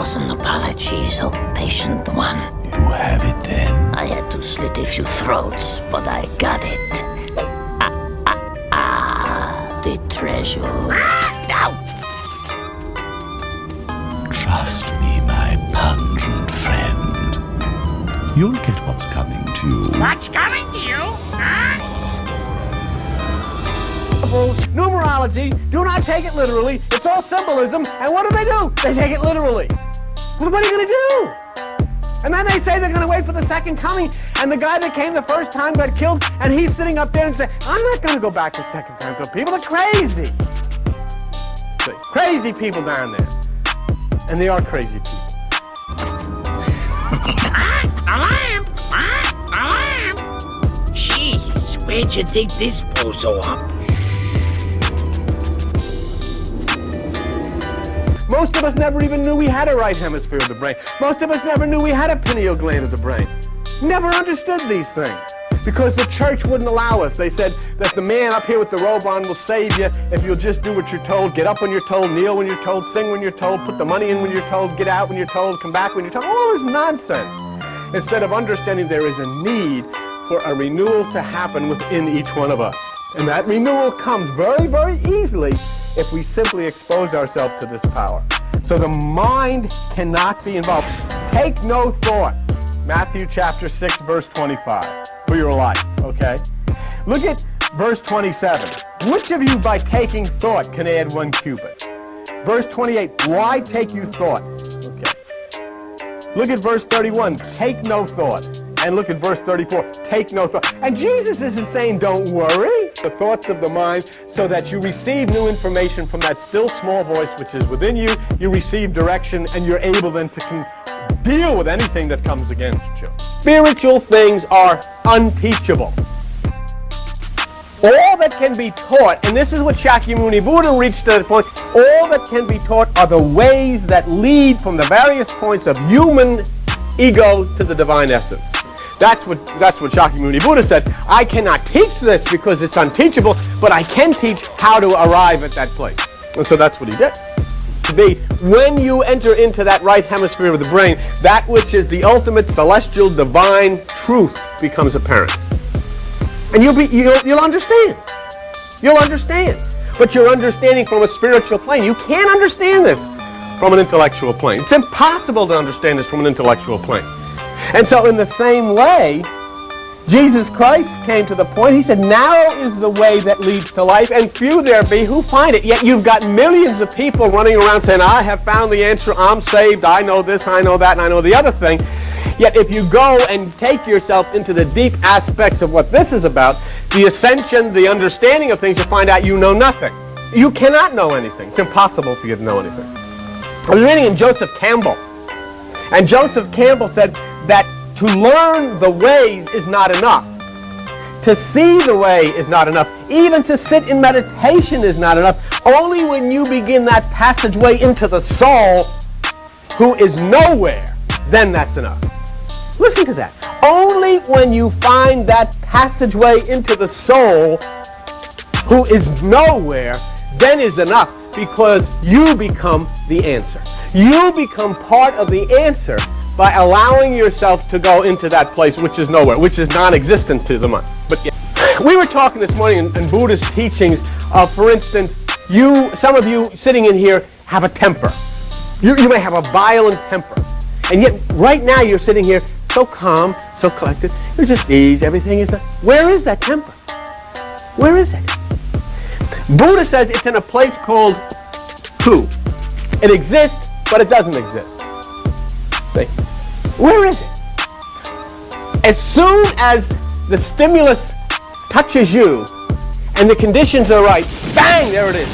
1,000 apologies, oh patient one. You have it then. I had to slit a few throats, but I got it. The treasure. Ow! Trust me, my pungent friend. You'll get what's coming to you. What's coming to you? Huh? Numerology, do not take it literally. It's all symbolism. And what do? They take it literally. What are you going to do? And then they say they're going to wait for the second coming. And the guy that came the first time got killed. And he's sitting up there and saying, I'm not going to go back the second time. The people are crazy. Crazy people down there. And they are crazy people. A lamp! A lamp! Jeez, where'd you dig this bozo up? Most of us never even knew we had a right hemisphere of the brain. Most of us never knew we had a pineal gland of the brain. Never understood these things because the church wouldn't allow us. They said that the man up here with the robe on will save you if you'll just do what you're told, get up when you're told, kneel when you're told, sing when you're told, put the money in when you're told, get out when you're told, come back when you're told. All this nonsense. Instead of understanding there is a need for a renewal to happen within each one of us. And that renewal comes very, very easily if we simply expose ourselves to this power. So the mind cannot be involved. Take no thought. Matthew chapter 6, verse 25, for your life, okay? Look at verse 27. Which of you by taking thought can add 1 cubit? Verse 28, why take you thought? Okay. Look at verse 31, take no thought. And look at verse 34, take no thought. And Jesus isn't saying don't worry. The thoughts of the mind so that you receive new information from that still small voice which is within you. You receive direction and you're able then to deal with anything that comes against you. Spiritual things are unteachable. All that can be taught, and this is what Shakyamuni Buddha reached to the point, all that can be taught are the ways that lead from the various points of human ego to the divine essence. That's what Shakyamuni Buddha said. I cannot teach this because it's unteachable, but I can teach how to arrive at that place. And so that's what he did. To be, when you enter into that right hemisphere of the brain, that which is the ultimate celestial divine truth becomes apparent. And you'll understand. You'll understand. But you're understanding from a spiritual plane. You can't understand this from an intellectual plane. It's impossible to understand this from an intellectual plane. And so in the same way, Jesus Christ came to the point, he said, now is the way that leads to life, and few there be who find it. Yet you've got millions of people running around saying, I have found the answer, I'm saved, I know this, I know that, and I know the other thing. Yet if you go and take yourself into the deep aspects of what this is about, the ascension, the understanding of things, you find out you know nothing. You cannot know anything. It's impossible for you to know anything. I was reading in Joseph Campbell, and Joseph Campbell said that to learn the ways is not enough. To see the way is not enough. Even to sit in meditation is not enough. Only when you begin that passageway into the soul, who is nowhere, then that's enough. Listen to that. Only when you find that passageway into the soul, who is nowhere, then is enough, because you become the answer. You become part of the answer by allowing yourself to go into that place which is nowhere, which is non-existent to the mind. But yeah. We were talking this morning in Buddhist teachings of, for instance, some of you sitting in here have a temper. You may have a violent temper. And yet right now you're sitting here so calm, so collected. You're just ease, everything is... Where is that temper? Where is it? Buddha says it's in a place called who. It exists, but it doesn't exist. See? Where is it? As soon as the stimulus touches you and the conditions are right, bang, there it is.